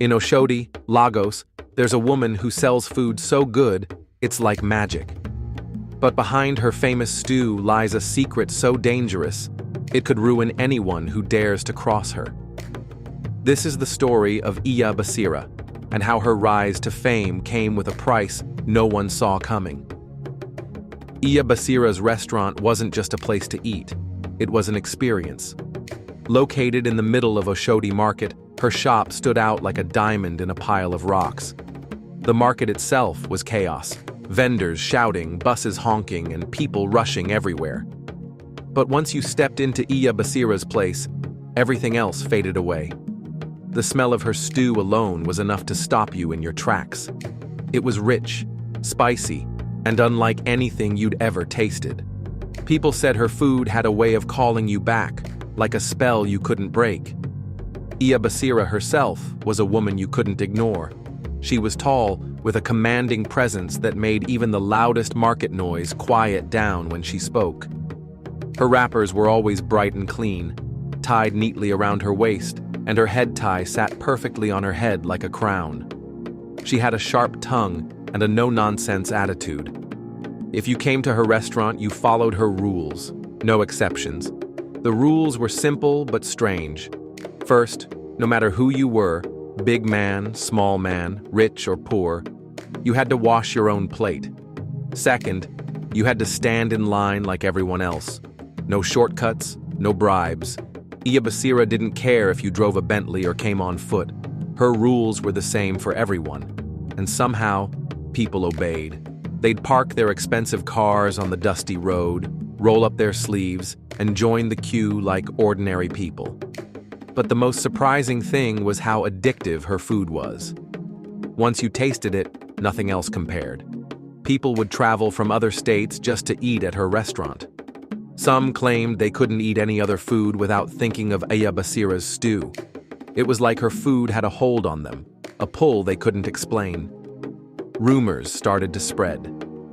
In Oshodi, Lagos, there's a woman who sells food so good, it's like magic. But behind her famous stew lies a secret so dangerous, it could ruin anyone who dares to cross her. This is the story of Iya Basira, and how her rise to fame came with a price no one saw coming. Iya Basira's restaurant wasn't just a place to eat, it was an experience. Located in the middle of Oshodi Market, her shop stood out like a diamond in a pile of rocks. The market itself was chaos, vendors shouting, buses honking, and people rushing everywhere. But once you stepped into Iya Basira's place, everything else faded away. The smell of her stew alone was enough to stop you in your tracks. It was rich, spicy, and unlike anything you'd ever tasted. People said her food had a way of calling you back, like a spell you couldn't break. Iya Basira herself was a woman you couldn't ignore. She was tall, with a commanding presence that made even the loudest market noise quiet down when she spoke. Her wrappers were always bright and clean, tied neatly around her waist, and her head tie sat perfectly on her head like a crown. She had a sharp tongue and a no-nonsense attitude. If you came to her restaurant, you followed her rules, no exceptions. The rules were simple but strange. First, no matter who you were, big man, small man, rich or poor, you had to wash your own plate. Second, you had to stand in line like everyone else. No shortcuts, no bribes. Iya Basira didn't care if you drove a Bentley or came on foot. Her rules were the same for everyone. And somehow, people obeyed. They'd park their expensive cars on the dusty road, roll up their sleeves, and join the queue like ordinary people. But the most surprising thing was how addictive her food was. Once you tasted it, nothing else compared. People would travel from other states just to eat at her restaurant. Some claimed they couldn't eat any other food without thinking of Iya Basira's stew. It was like her food had a hold on them, a pull they couldn't explain. Rumors started to spread.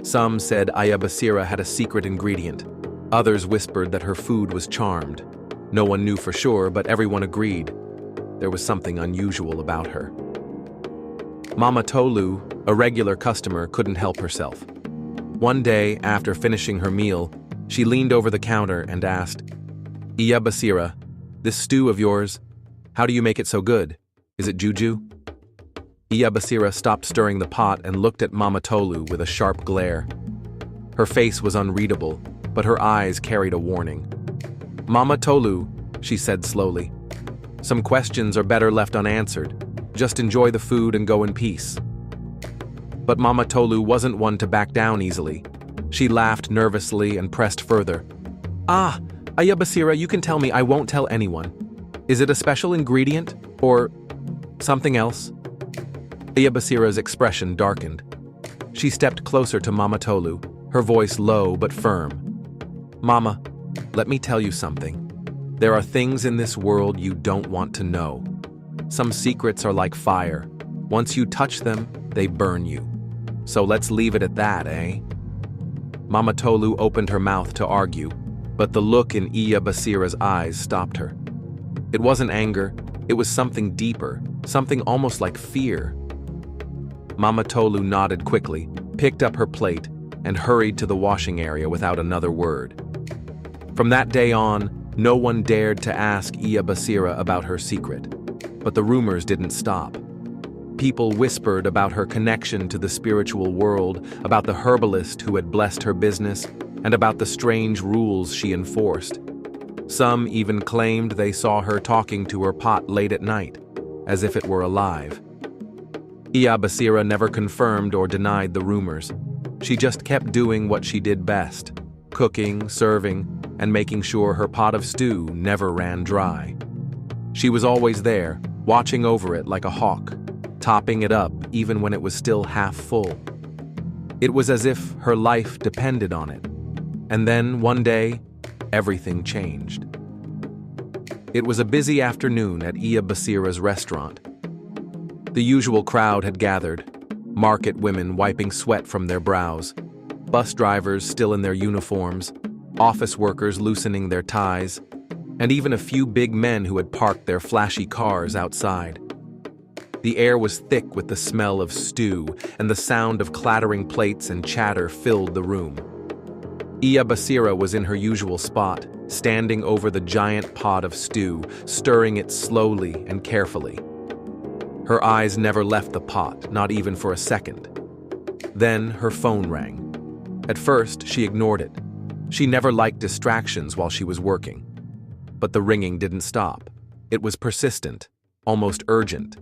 Some said Iya Basira had a secret ingredient. Others whispered that her food was charmed. No one knew for sure, but everyone agreed. There was something unusual about her. Mama Tolu, a regular customer, couldn't help herself. One day, after finishing her meal, she leaned over the counter and asked, "Iya Basira, this stew of yours, how do you make it so good? Is it juju?" Iya Basira stopped stirring the pot and looked at Mama Tolu with a sharp glare. Her face was unreadable, but her eyes carried a warning. "Mama Tolu," she said slowly, "some questions are better left unanswered. Just enjoy the food and go in peace." But Mama Tolu wasn't one to back down easily. She laughed nervously and pressed further. "Ah, Iya Basira, you can tell me, I won't tell anyone. Is it a special ingredient? Or something else?" Iya Basira's expression darkened. She stepped closer to Mama Tolu, her voice low but firm. "Mama, let me tell you something. There are things in this world you don't want to know. Some secrets are like fire. Once you touch them, they burn you. So let's leave it at that, eh?" Mama Tolu opened her mouth to argue, but the look in Iya Basira's eyes stopped her. It wasn't anger, it was something deeper, something almost like fear. Mama Tolu nodded quickly, picked up her plate, and hurried to the washing area without another word. From that day on, no one dared to ask Iya Basira about her secret. But the rumors didn't stop. People whispered about her connection to the spiritual world, about the herbalist who had blessed her business, and about the strange rules she enforced. Some even claimed they saw her talking to her pot late at night, as if it were alive. Iya Basira never confirmed or denied the rumors. She just kept doing what she did best, cooking, serving, and making sure her pot of stew never ran dry. She was always there, watching over it like a hawk, topping it up even when it was still half full. It was as if her life depended on it. And then, one day, everything changed. It was a busy afternoon at Iya Basira's restaurant. The usual crowd had gathered, market women wiping sweat from their brows, bus drivers still in their uniforms, office workers loosening their ties, and even a few big men who had parked their flashy cars outside. The air was thick with the smell of stew, and the sound of clattering plates and chatter filled the room. Iya Basira was in her usual spot, standing over the giant pot of stew, stirring it slowly and carefully. Her eyes never left the pot, not even for a second. Then her phone rang. At first, she ignored it. She never liked distractions while she was working. But the ringing didn't stop. It was persistent, almost urgent.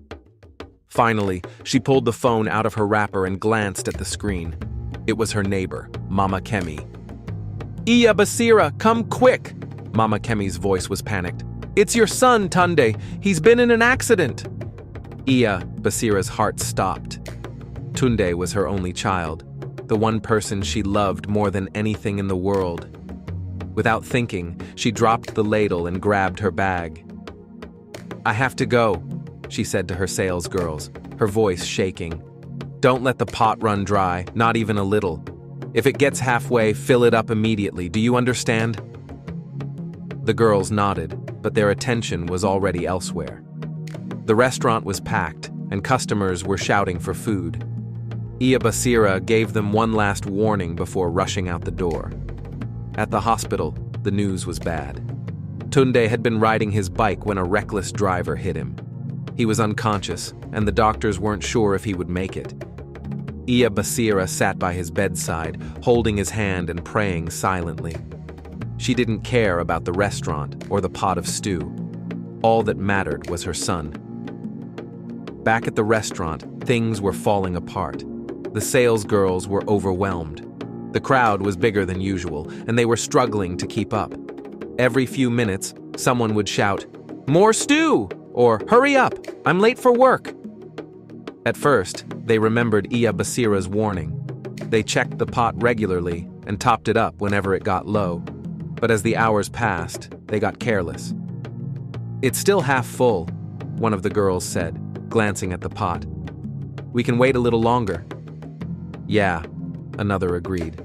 Finally, she pulled the phone out of her wrapper and glanced at the screen. It was her neighbor, Mama Kemi. "Iya Basira, come quick!" Mama Kemi's voice was panicked. "It's your son, Tunde. He's been in an accident." Iya Basira's heart stopped. Tunde was her only child, the one person she loved more than anything in the world. Without thinking, she dropped the ladle and grabbed her bag. "I have to go," she said to her sales girls, her voice shaking. "Don't let the pot run dry, not even a little. If it gets halfway, fill it up immediately. Do you understand?" The girls nodded, but their attention was already elsewhere. The restaurant was packed, and customers were shouting for food. Iya Basira gave them one last warning before rushing out the door. At the hospital, the news was bad. Tunde had been riding his bike when a reckless driver hit him. He was unconscious, and the doctors weren't sure if he would make it. Iya Basira sat by his bedside, holding his hand and praying silently. She didn't care about the restaurant or the pot of stew. All that mattered was her son. Back at the restaurant, things were falling apart. The sales girls were overwhelmed. The crowd was bigger than usual, and they were struggling to keep up. Every few minutes, someone would shout, "More stew!" or "Hurry up, I'm late for work." At first, they remembered Iya Basira's warning. They checked the pot regularly and topped it up whenever it got low. But as the hours passed, they got careless. "It's still half full," one of the girls said, glancing at the pot. "We can wait a little longer." "Yeah," another agreed.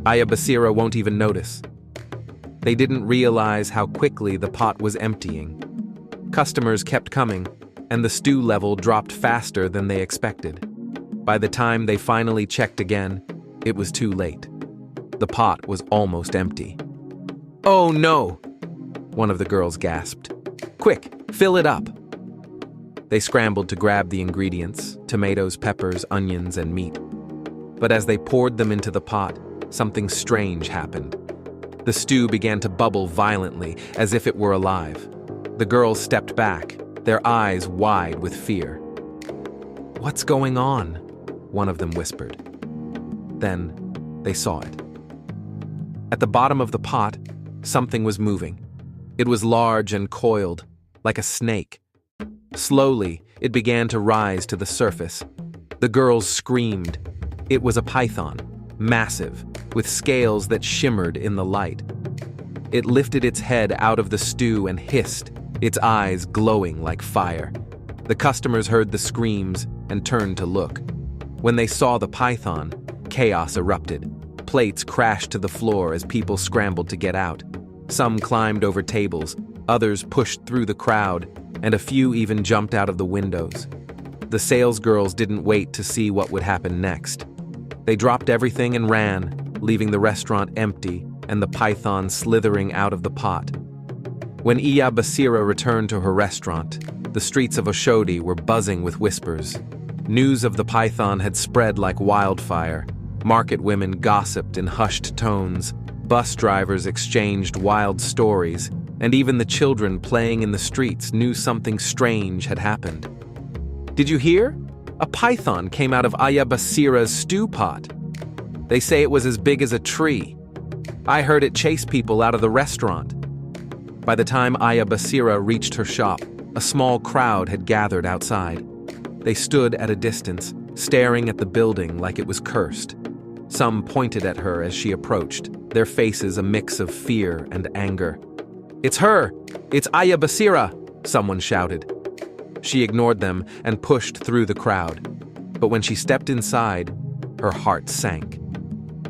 "Iya Basira won't even notice." They didn't realize how quickly the pot was emptying. Customers kept coming, and the stew level dropped faster than they expected. By the time they finally checked again, it was too late. The pot was almost empty. "Oh no!" one of the girls gasped. "Quick, fill it up!" They scrambled to grab the ingredients, tomatoes, peppers, onions, and meat. But as they poured them into the pot, something strange happened. The stew began to bubble violently, as if it were alive. The girls stepped back, their eyes wide with fear. "What's going on?" one of them whispered. Then they saw it. At the bottom of the pot, something was moving. It was large and coiled, like a snake. Slowly, it began to rise to the surface. The girls screamed. It was a python, massive, with scales that shimmered in the light. It lifted its head out of the stew and hissed, its eyes glowing like fire. The customers heard the screams and turned to look. When they saw the python, chaos erupted. Plates crashed to the floor as people scrambled to get out. Some climbed over tables, others pushed through the crowd, and a few even jumped out of the windows. The sales girls didn't wait to see what would happen next. They dropped everything and ran, leaving the restaurant empty and the python slithering out of the pot. When Iya Basira returned to her restaurant, the streets of Oshodi were buzzing with whispers. News of the python had spread like wildfire. Market women gossiped in hushed tones, bus drivers exchanged wild stories, and even the children playing in the streets knew something strange had happened. "Did you hear? A python came out of Iya Basira's stew pot. They say it was as big as a tree. I heard it chase people out of the restaurant." By the time Iya Basira reached her shop, a small crowd had gathered outside. They stood at a distance, staring at the building like it was cursed. Some pointed at her as she approached, their faces a mix of fear and anger. "It's her! It's Iya Basira!" someone shouted. She ignored them and pushed through the crowd. But when she stepped inside, her heart sank.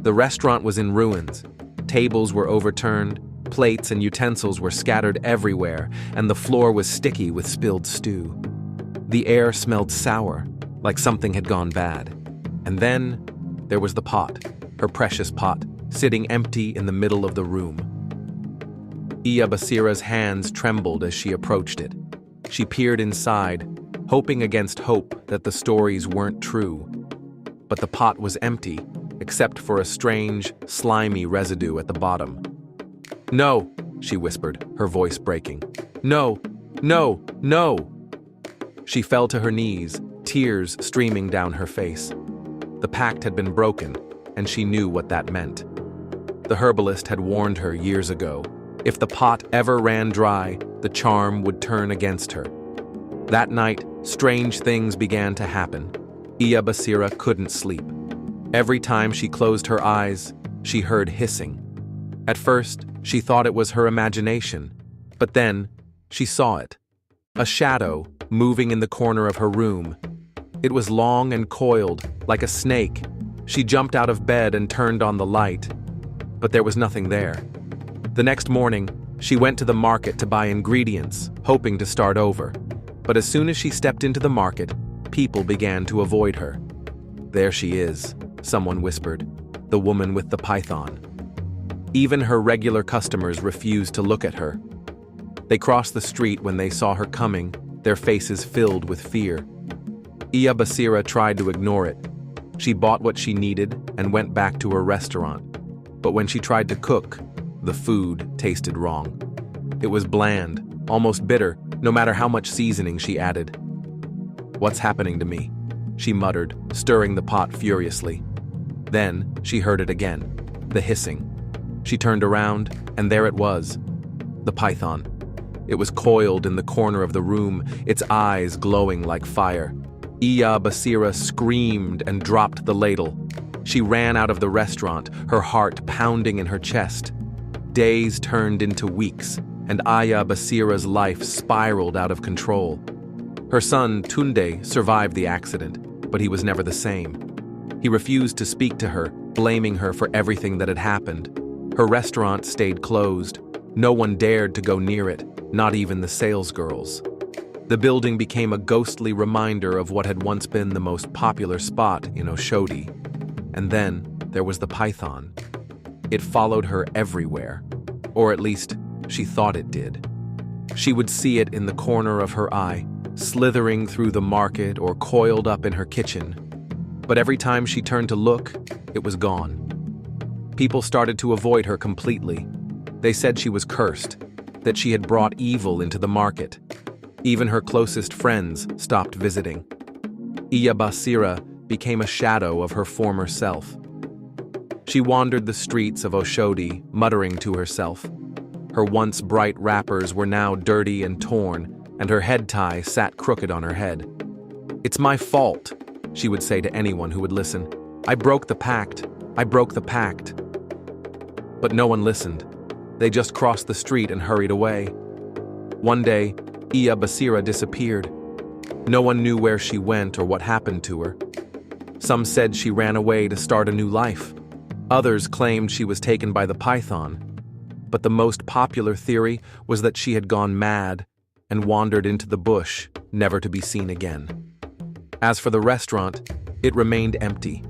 The restaurant was in ruins. Tables were overturned, plates and utensils were scattered everywhere, and the floor was sticky with spilled stew. The air smelled sour, like something had gone bad. And then there was the pot, her precious pot, sitting empty in the middle of the room. Iya Basira's hands trembled as she approached it. She peered inside, hoping against hope that the stories weren't true. But the pot was empty, except for a strange, slimy residue at the bottom. "No," she whispered, her voice breaking. "No, no, no!" She fell to her knees, tears streaming down her face. The pact had been broken, and she knew what that meant. The herbalist had warned her years ago. If the pot ever ran dry, the charm would turn against her. That night, strange things began to happen. Iya Basira couldn't sleep. Every time she closed her eyes, she heard hissing. At first, she thought it was her imagination, but then she saw it. A shadow moving in the corner of her room. It was long and coiled, like a snake. She jumped out of bed and turned on the light, but there was nothing there. The next morning, she went to the market to buy ingredients, hoping to start over. But as soon as she stepped into the market, people began to avoid her. "There she is," someone whispered, "the woman with the python." Even her regular customers refused to look at her. They crossed the street when they saw her coming, their faces filled with fear. Iya Basira tried to ignore it. She bought what she needed and went back to her restaurant. But when she tried to cook, the food tasted wrong. It was bland, almost bitter, no matter how much seasoning she added. "What's happening to me?" she muttered, stirring the pot furiously. Then she heard it again, the hissing. She turned around, and there it was, the python. It was coiled in the corner of the room, its eyes glowing like fire. Iya Basira screamed and dropped the ladle. She ran out of the restaurant, her heart pounding in her chest. Days turned into weeks, and Iya Basira's life spiraled out of control. Her son, Tunde, survived the accident, but he was never the same. He refused to speak to her, blaming her for everything that had happened. Her restaurant stayed closed. No one dared to go near it, not even the salesgirls. The building became a ghostly reminder of what had once been the most popular spot in Oshodi. And then there was the python. It followed her everywhere, or at least she thought it did. She would see it in the corner of her eye, slithering through the market or coiled up in her kitchen. But every time she turned to look, it was gone. People started to avoid her completely. They said she was cursed, that she had brought evil into the market. Even her closest friends stopped visiting. Iya Basira became a shadow of her former self. She wandered the streets of Oshodi, muttering to herself. Her once bright wrappers were now dirty and torn, and her head tie sat crooked on her head. "It's my fault," she would say to anyone who would listen. "I broke the pact. I broke the pact." But no one listened. They just crossed the street and hurried away. One day, Iya Basira disappeared. No one knew where she went or what happened to her. Some said she ran away to start a new life. Others claimed she was taken by the python. But the most popular theory was that she had gone mad and wandered into the bush, never to be seen again. As for the restaurant, it remained empty.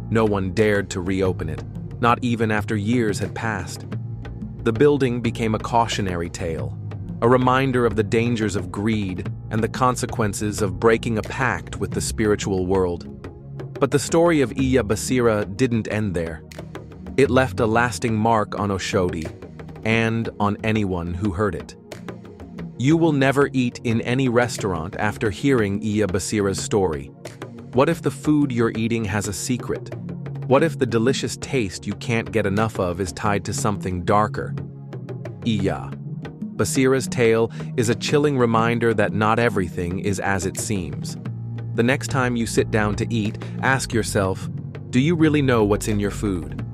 No one dared to reopen it, not even after years had passed. The building became a cautionary tale, a reminder of the dangers of greed and the consequences of breaking a pact with the spiritual world. But the story of Iya Basira didn't end there. It left a lasting mark on Oshodi and on anyone who heard it. You will never eat in any restaurant after hearing Iya Basira's story. What if the food you're eating has a secret? What if the delicious taste you can't get enough of is tied to something darker? Iya Basira's tale is a chilling reminder that not everything is as it seems. The next time you sit down to eat, ask yourself, do you really know what's in your food?